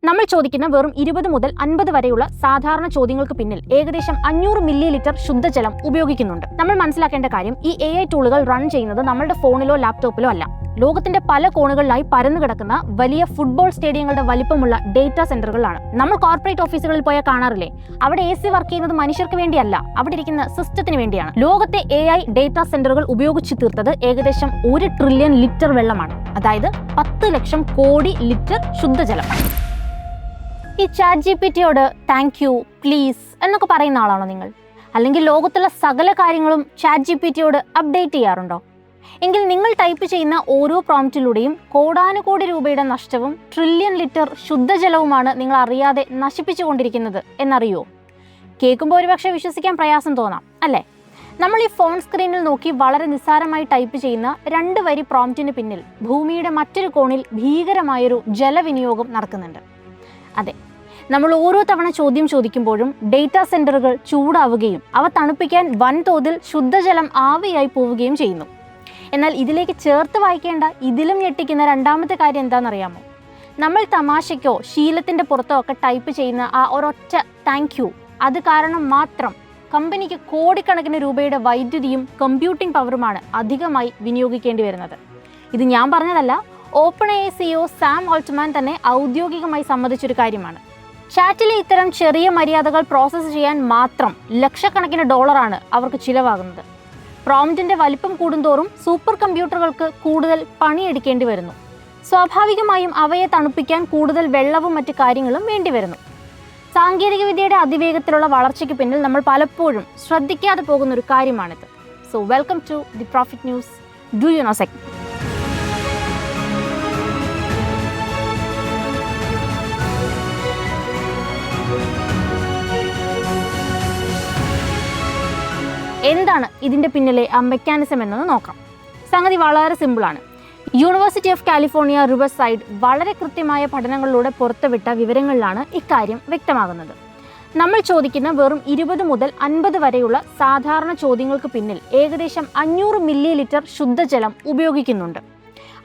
നമ്മൾ ചോദിക്കുന്ന വെറും 20 മുതൽ 50 വരെയുള്ള സാധാരണ ചോദ്യങ്ങൾക്ക് പിന്നിൽ ഏകദേശം 500 മില്ലി ലിറ്റർ ശുദ്ധജലം ഉപയോഗിക്കുന്നുണ്ട്. നമ്മൾ മനസ്സിലാക്കേണ്ട കാര്യം, ഈ AI ടൂളുകൾ റൺ ചെയ്യുന്നത് നമ്മുടെ ഫോണിലോ ലാപ്ടോപ്പിലോ അല്ല. ലോകത്തിന്റെ പല കോണുകളിലായി പരന്നു കിടക്കുന്ന വലിയ ഫുട്ബോൾ സ്റ്റേഡിയങ്ങളുടെ വലിപ്പമുള്ള ഡേറ്റാ സെന്ററുകളാണ്. നമ്മൾ കോർപ്പറേറ്റ് ഓഫീസുകളിൽ പോയാൽ കാണാറില്ലേ, അവിടെ AC വർക്ക് ചെയ്യുന്നത് മനുഷ്യർക്ക് വേണ്ടിയല്ല, അവിടെ ഇരിക്കുന്ന സിസ്റ്റത്തിന് വേണ്ടിയാണ്. ലോകത്തെ AI ഡേറ്റാ സെന്ററുകൾ ഉപയോഗിച്ച് തീർത്തത് ഏകദേശം 1 ട്രില്യൺ ലിറ്റർ വെള്ളമാണ്. അതായത് 10 ലക്ഷം കോടി ലിറ്റർ ശുദ്ധജലം. ഈ ChatGPTയോട് താങ്ക് യു, പ്ലീസ് എന്നൊക്കെ പറയുന്ന ആളാണോ നിങ്ങൾ? അല്ലെങ്കിൽ ലോകത്തുള്ള സകല കാര്യങ്ങളും ChatGPTയോട് അപ്ഡേറ്റ് ചെയ്യാറുണ്ടോ? എങ്കിൽ നിങ്ങൾ ടൈപ്പ് ചെയ്യുന്ന ഓരോ പ്രോംപ്റ്റിലൂടെയും കോടാനുകോടി രൂപയുടെ നഷ്ടവും ട്രില്യൺ ലിറ്റർ ശുദ്ധജലവുമാണ് നിങ്ങൾ അറിയാതെ നശിപ്പിച്ചുകൊണ്ടിരിക്കുന്നത് എന്നറിയോ? കേൾക്കുമ്പോൾ ഒരുപക്ഷെ വിശ്വസിക്കാൻ പ്രയാസം തോന്നാം, അല്ലേ? നമ്മൾ ഈ ഫോൺ സ്ക്രീനിൽ നോക്കി വളരെ നിസ്സാരമായി ടൈപ്പ് ചെയ്യുന്ന 2 വരി പ്രോംപ്റ്റിന് പിന്നിൽ ഭൂമിയുടെ മറ്റൊരു കോണിൽ ഭീകരമായൊരു ജലവിനിയോഗം നടക്കുന്നുണ്ട്. അതെ, നമ്മൾ ഓരോ തവണ ചോദ്യം ചോദിക്കുമ്പോഴും ഡേറ്റാ സെന്ററുകൾ ചൂടാവുകയും അവ തണുപ്പിക്കാൻ വൻതോതിൽ ശുദ്ധജലം ആവിയായി പോവുകയും ചെയ്യുന്നു. എന്നാൽ ഇതിലേക്ക് ചേർത്ത് വായിക്കേണ്ട ഇതിലും ഞെട്ടിക്കുന്ന രണ്ടാമത്തെ കാര്യം എന്താണെന്നറിയാമോ? നമ്മൾ തമാശയ്ക്കോ ശീലത്തിൻ്റെ പുറത്തോ ഒക്കെ ടൈപ്പ് ചെയ്യുന്ന ആ ഒരൊറ്റ താങ്ക് യു, അത് കാരണം മാത്രം കമ്പനിക്ക് കോടിക്കണക്കിന് രൂപയുടെ വൈദ്യുതിയും കമ്പ്യൂട്ടിംഗ് പവറുമാണ് അധികമായി വിനിയോഗിക്കേണ്ടി വരുന്നത്. ഇത് ഞാൻ പറഞ്ഞതല്ല, OpenAI CEO സാം ഓൾട്ട്മാൻ തന്നെ ഔദ്യോഗികമായി സമ്മതിച്ചൊരു കാര്യമാണ്. ചാറ്റിലെ ഇത്തരം ചെറിയ മര്യാദകൾ പ്രോസസ്സ് ചെയ്യാൻ മാത്രം ലക്ഷക്കണക്കിന് ഡോളറാണ് അവർക്ക് ചിലവാകുന്നത്. പ്രോംപ്റ്റിന്റെ വലിപ്പം കൂടുന്തോറും സൂപ്പർ കമ്പ്യൂട്ടറുകൾക്ക് കൂടുതൽ പണിയെടുക്കേണ്ടി വരുന്നു. സ്വാഭാവികമായും അവയെ തണുപ്പിക്കാൻ കൂടുതൽ വെള്ളവും മറ്റു കാര്യങ്ങളും വേണ്ടിവരുന്നു. സാങ്കേതികവിദ്യയുടെ അതിവേഗത്തിലുള്ള വളർച്ചയ്ക്ക് പിന്നിൽ നമ്മൾ പലപ്പോഴും ശ്രദ്ധിക്കാതെ പോകുന്ന ഒരു കാര്യമാണിത്. So welcome to the profit news. Do you know SEC? എന്താണ് ഇതിൻ്റെ പിന്നിലെ ആ മെക്കാനിസം എന്നൊന്ന് നോക്കാം. സംഗതി വളരെ സിമ്പിളാണ്. യൂണിവേഴ്സിറ്റി ഓഫ് കാലിഫോർണിയ റിവേഴ്സൈഡ് വളരെ കൃത്യമായ പഠനങ്ങളിലൂടെ പുറത്തുവിട്ട വിവരങ്ങളിലാണ് ഇക്കാര്യം വ്യക്തമാകുന്നത്. നമ്മൾ ചോദിക്കുന്ന വെറും 20 മുതൽ 50 വരെയുള്ള സാധാരണ ചോദ്യങ്ങൾക്ക് പിന്നിൽ ഏകദേശം 500 മില്ലി ലിറ്റർ ശുദ്ധജലം ഉപയോഗിക്കുന്നുണ്ട്.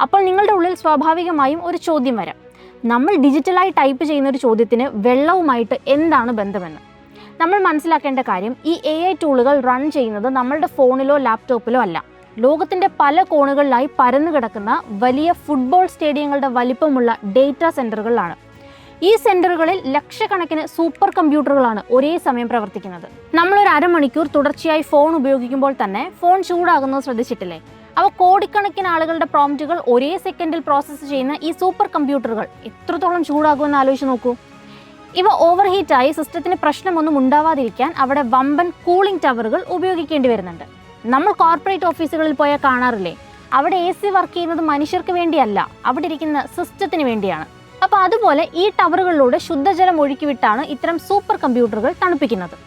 അപ്പോൾ നിങ്ങളുടെ ഉള്ളിൽ സ്വാഭാവികമായും ഒരു ചോദ്യം വരാം, നമ്മൾ ഡിജിറ്റലായി ടൈപ്പ് ചെയ്യുന്ന ഒരു ചോദ്യത്തിന് വെള്ളവുമായിട്ട് എന്താണ് ബന്ധമെന്ന്. നമ്മൾ മനസ്സിലാക്കേണ്ട കാര്യം, ഈ AI ടൂളുകൾ റൺ ചെയ്യുന്നത് നമ്മളുടെ ഫോണിലോ ലാപ്ടോപ്പിലോ അല്ല. ലോകത്തിൻ്റെ പല കോണുകളിലായി പരന്നു കിടക്കുന്ന വലിയ ഫുട്ബോൾ സ്റ്റേഡിയങ്ങളുടെ വലിപ്പമുള്ള ഡേറ്റാ സെന്ററുകളാണ്. ഈ സെന്ററുകളിൽ ലക്ഷക്കണക്കിന് സൂപ്പർ കമ്പ്യൂട്ടറുകളാണ് ഒരേ സമയം പ്രവർത്തിക്കുന്നത്. നമ്മളൊരു അരമണിക്കൂർ തുടർച്ചയായി ഫോൺ ഉപയോഗിക്കുമ്പോൾ തന്നെ ഫോൺ ചൂടാകുന്നത് ശ്രദ്ധിച്ചിട്ടില്ലേ? അവ കോടിക്കണക്കിന് ആളുകളുടെ പ്രോംപ്റ്റുകൾ ഒരേ സെക്കൻഡിൽ പ്രോസസ്സ് ചെയ്യുന്ന ഈ സൂപ്പർ കമ്പ്യൂട്ടറുകൾ എത്രത്തോളം ചൂടാകുമെന്ന് ആലോചിച്ച് നോക്കൂ. ഇവ ഓവർഹീറ്റായി സിസ്റ്റത്തിന് പ്രശ്നമൊന്നും ഉണ്ടാവാതിരിക്കാൻ അവിടെ വമ്പൻ കൂളിംഗ് ടവറുകൾ ഉപയോഗിക്കേണ്ടി വരുന്നുണ്ട്. നമ്മൾ കോർപ്പറേറ്റ് ഓഫീസുകളിൽ പോയാൽ കാണാറില്ലേ, അവിടെ AC വർക്ക് ചെയ്യുന്നത് മനുഷ്യർക്ക് വേണ്ടിയല്ല, അവിടെ ഇരിക്കുന്ന സിസ്റ്റത്തിന് വേണ്ടിയാണ്. അപ്പോൾ അതുപോലെ ഈ ടവറുകളിലൂടെ ശുദ്ധജലം ഒഴുക്കിവിട്ടാണ് ഇത്തരം സൂപ്പർ കമ്പ്യൂട്ടറുകൾ തണുപ്പിക്കുന്നത്.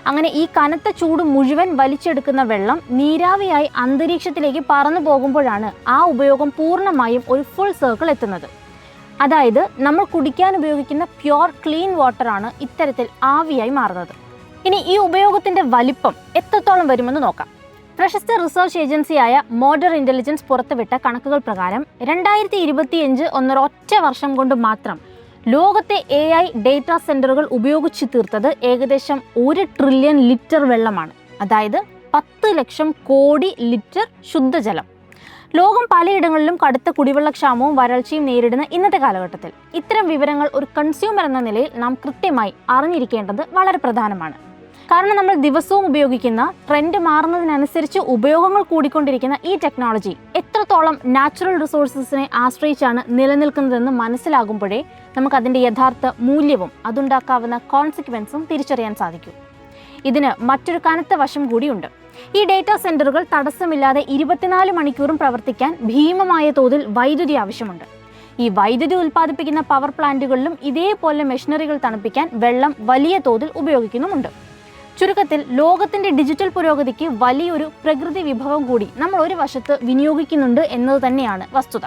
അങ്ങനെ ഈ കനത്ത ചൂട് മുഴുവൻ വലിച്ചെടുക്കുന്ന വെള്ളം നീരാവിയായി അന്തരീക്ഷത്തിലേക്ക് പറന്നു പോകുമ്പോഴാണ് ആ ഉപയോഗം പൂർണ്ണമായും ഒരു ഫുൾ സർക്കിൾ എത്തുന്നത്. അതായത് നമ്മൾ കുടിക്കാൻ ഉപയോഗിക്കുന്ന പ്യുവർ ക്ലീൻ വാട്ടറാണ് ഇത്തരത്തിൽ ആവിയായി മാറുന്നത്. ഇനി ഈ ഉപയോഗത്തിൻ്റെ വലിപ്പം എത്രത്തോളം വരുമെന്ന് നോക്കാം. പ്രശസ്ത റിസർച്ച് ഏജൻസിയായ മോഡർ ഇൻ്റലിജൻസ് പുറത്തുവിട്ട കണക്കുകൾ പ്രകാരം 2025 ഒന്നൊരൊറ്റ വർഷം കൊണ്ട് മാത്രം ലോകത്തെ AI ഡേറ്റാ സെന്ററുകൾ ഉപയോഗിച്ച് തീർത്തത് ഏകദേശം 1 ട്രില്യൺ ലിറ്റർ വെള്ളമാണ്. അതായത് 10 ലക്ഷം കോടി ലിറ്റർ ശുദ്ധജലം. ലോകം പലയിടങ്ങളിലും കടുത്ത കുടിവെള്ളക്ഷാമവും വരൾച്ചയും നേരിടുന്ന ഇന്നത്തെ കാലഘട്ടത്തിൽ ഇത്തരം വിവരങ്ങൾ ഒരു കൺസ്യൂമർ എന്ന നിലയിൽ നാം കൃത്യമായി അറിഞ്ഞിരിക്കേണ്ടത് വളരെ പ്രധാനമാണ്. കാരണം നമ്മൾ ദിവസവും ഉപയോഗിക്കുന്ന, ട്രെൻഡ് മാറുന്നതിനനുസരിച്ച് ഉപയോഗങ്ങൾ കൂടിക്കൊണ്ടിരിക്കുന്ന ഈ ടെക്നോളജി എത്രത്തോളം നാച്ചുറൽ റിസോഴ്സസിനെ ആശ്രയിച്ചാണ് നിലനിൽക്കുന്നതെന്ന് മനസ്സിലാകുമ്പോഴേ നമുക്കതിൻ്റെ യഥാർത്ഥ മൂല്യവും അതുണ്ടാക്കാവുന്ന കോൺസിക്വൻസും തിരിച്ചറിയാൻ സാധിക്കും. ഇതിന് മറ്റൊരു കനത്ത വശം കൂടിയുണ്ട്. ഈ ഡേറ്റാ സെന്ററുകൾ തടസ്സമില്ലാതെ 24 മണിക്കൂറും പ്രവർത്തിക്കാൻ ഭീമമായ തോതിൽ വൈദ്യുതി ആവശ്യമുണ്ട്. ഈ വൈദ്യുതി ഉൽപ്പാദിപ്പിക്കുന്ന പവർ പ്ലാന്റുകളിലും ഇതേപോലെ മെഷീനറികൾ തണുപ്പിക്കാൻ വെള്ളം വലിയ തോതിൽ ഉപയോഗിക്കുന്നുമുണ്ട്. ചുരുക്കത്തിൽ ലോകത്തിന്റെ ഡിജിറ്റൽ പുരോഗതിക്ക് വലിയൊരു പ്രകൃതി വിഭവം കൂടി നമ്മൾ ഒരു വശത്ത് വിനിയോഗിക്കുന്നുണ്ട് എന്നത് തന്നെയാണ് വസ്തുത.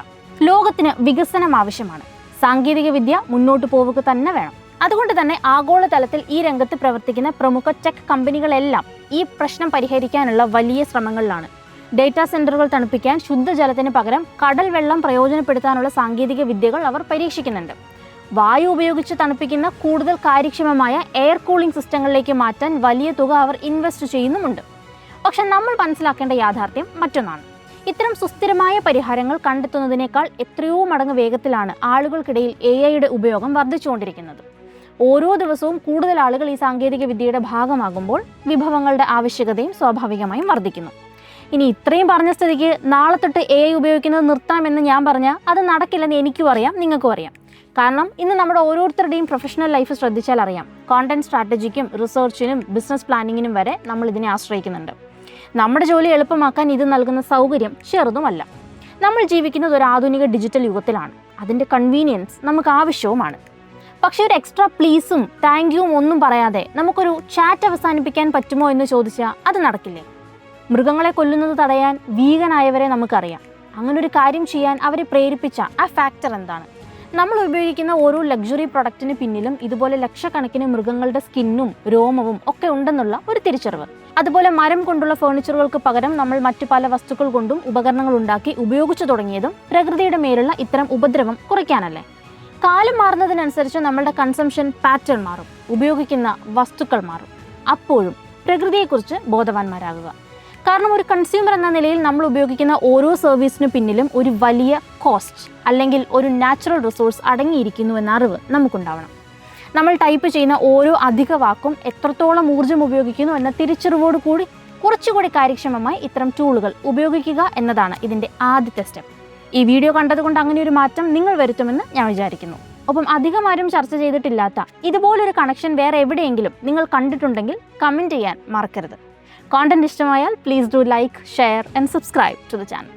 ലോകത്തിന് വികസനം ആവശ്യമാണ്. സാങ്കേതിക വിദ്യ മുന്നോട്ട് പോവുക തന്നെ വേണം. അതുകൊണ്ട് തന്നെ ആഗോളതലത്തിൽ ഈ രംഗത്ത് പ്രവർത്തിക്കുന്ന പ്രമുഖ ടെക് കമ്പനികളെല്ലാം ഈ പ്രശ്നം പരിഹരിക്കാനുള്ള വലിയ ശ്രമങ്ങളിലാണ്. ഡേറ്റാ സെന്ററുകൾ തണുപ്പിക്കാൻ ശുദ്ധജലത്തിന് പകരം കടൽ വെള്ളം പ്രയോജനപ്പെടുത്താനുള്ള സാങ്കേതിക വിദ്യകൾ അവർ പരീക്ഷിക്കുന്നുണ്ട്. വായു ഉപയോഗിച്ച് തണുപ്പിക്കുന്ന കൂടുതൽ കാര്യക്ഷമമായ എയർ കൂളിംഗ് സിസ്റ്റങ്ങളിലേക്ക് മാറ്റാൻ വലിയ തുക അവർ ഇൻവെസ്റ്റ് ചെയ്യുന്നുമുണ്ട്. പക്ഷെ നമ്മൾ മനസ്സിലാക്കേണ്ട യാഥാർത്ഥ്യം മറ്റൊന്നാണ്. ഇത്തരം സുസ്ഥിരമായ പരിഹാരങ്ങൾ കണ്ടെത്തുന്നതിനേക്കാൾ എത്രയോ മടങ്ങ് വേഗത്തിലാണ് ആളുകൾക്കിടയിൽ AI-യുടെ ഉപയോഗം വർദ്ധിച്ചുകൊണ്ടിരിക്കുന്നത്. ഓരോ ദിവസവും കൂടുതൽ ആളുകൾ ഈ സാങ്കേതിക വിദ്യയുടെ ഭാഗമാകുമ്പോൾ വിഭവങ്ങളുടെ ആവശ്യകതയും സ്വാഭാവികമായും വർദ്ധിക്കുന്നു. ഇനി ഇത്രയും പറഞ്ഞ സ്ഥിതിക്ക് നാളെ തൊട്ട് AI ഉപയോഗിക്കുന്നത് നിർത്താമെന്ന് ഞാൻ പറഞ്ഞാൽ അത് നടക്കില്ലെന്ന് എനിക്കും അറിയാം, നിങ്ങൾക്കും അറിയാം. കാരണം ഇന്ന് നമ്മുടെ ഓരോരുത്തരുടെയും പ്രൊഫഷണൽ ലൈഫ് ശ്രദ്ധിച്ചാൽ അറിയാം, കോണ്ടന്റ് സ്ട്രാറ്റജിക്കും റിസർച്ചിനും ബിസിനസ് പ്ലാനിങ്ങിനും വരെ നമ്മൾ ഇതിനെ ആശ്രയിക്കുന്നുണ്ട്. നമ്മുടെ ജോലി എളുപ്പമാക്കാൻ ഇത് നൽകുന്ന സൗകര്യം ചെറുതുമല്ല. നമ്മൾ ജീവിക്കുന്നത് ഒരു ആധുനിക ഡിജിറ്റൽ യുഗത്തിലാണ്. അതിൻ്റെ കൺവീനിയൻസ് നമുക്ക് ആവശ്യവുമാണ്. പക്ഷേ ഒരു എക്സ്ട്രാ പ്ലീസും താങ്ക് യുവും ഒന്നും പറയാതെ നമുക്കൊരു ചാറ്റ് അവസാനിപ്പിക്കാൻ പറ്റുമോ എന്ന് ചോദിച്ചാൽ അത് നടക്കില്ലേ? മൃഗങ്ങളെ കൊല്ലുന്നത് തടയാൻ വീഗനായവരെ നമുക്കറിയാം. അങ്ങനൊരു കാര്യം ചെയ്യാൻ അവരെ പ്രേരിപ്പിച്ച ആ ഫാക്ടർ എന്താണ്? നമ്മൾ ഉപയോഗിക്കുന്ന ഓരോ ലക്ഷറി പ്രൊഡക്റ്റിന് പിന്നിലും ഇതുപോലെ ലക്ഷക്കണക്കിന് മൃഗങ്ങളുടെ സ്കിന്നും രോമവും ഒക്കെ ഉണ്ടെന്നുള്ള ഒരു തിരിച്ചറിവ്. അതുപോലെ മരം കൊണ്ടുള്ള ഫേർണിച്ചറുകൾക്ക് പകരം നമ്മൾ മറ്റു പല വസ്തുക്കൾ കൊണ്ടും ഉപകരണങ്ങൾ ഉണ്ടാക്കി ഉപയോഗിച്ചു തുടങ്ങിയതും പ്രകൃതിയുടെ മേലുള്ള ഇത്തരം ഉപദ്രവം കുറയ്ക്കാനല്ലേ? കാലം മാറുന്നതിനനുസരിച്ച് നമ്മളുടെ കൺസംഷൻ പാറ്റേൺ മാറും, ഉപയോഗിക്കുന്ന വസ്തുക്കൾ മാറും. അപ്പോഴും പ്രകൃതിയെക്കുറിച്ച് ബോധവാന്മാരാകുക. കാരണം ഒരു കൺസ്യൂമർ എന്ന നിലയിൽ നമ്മൾ ഉപയോഗിക്കുന്ന ഓരോ സർവീസിനു പിന്നിലും ഒരു വലിയ കോസ്റ്റ് അല്ലെങ്കിൽ ഒരു നാച്ചുറൽ റിസോഴ്സ് അടങ്ങിയിരിക്കുന്നു എന്ന അറിവ് നമുക്കുണ്ടാവണം. നമ്മൾ ടൈപ്പ് ചെയ്യുന്ന ഓരോ അധിക വാക്കും എത്രത്തോളം ഊർജ്ജം ഉപയോഗിക്കുന്നു എന്ന തിരിച്ചറിവോട് കൂടി കുറച്ചുകൂടി കാര്യക്ഷമമായി ഇത്തരം ടൂളുകൾ ഉപയോഗിക്കുക എന്നതാണ് ഇതിൻ്റെ ആദ്യത്തെ സ്റ്റെപ്പ്. ഈ വീഡിയോ കണ്ടതുകൊണ്ട് അങ്ങനെ ഒരു മാറ്റം നിങ്ങൾ വരുത്തുമെന്ന് ഞാൻ വിചാരിക്കുന്നു. ഒപ്പം അധികമാരും ചർച്ച ചെയ്തിട്ടില്ലാത്ത ഇതുപോലൊരു കണക്ഷൻ വേറെ എവിടെയെങ്കിലും നിങ്ങൾ കണ്ടിട്ടുണ്ടെങ്കിൽ കമൻറ്റ് ചെയ്യാൻ മറക്കരുത്. കോണ്ടന്റ് ഇഷ്ടമായാൽ please do like, share and subscribe to the channel.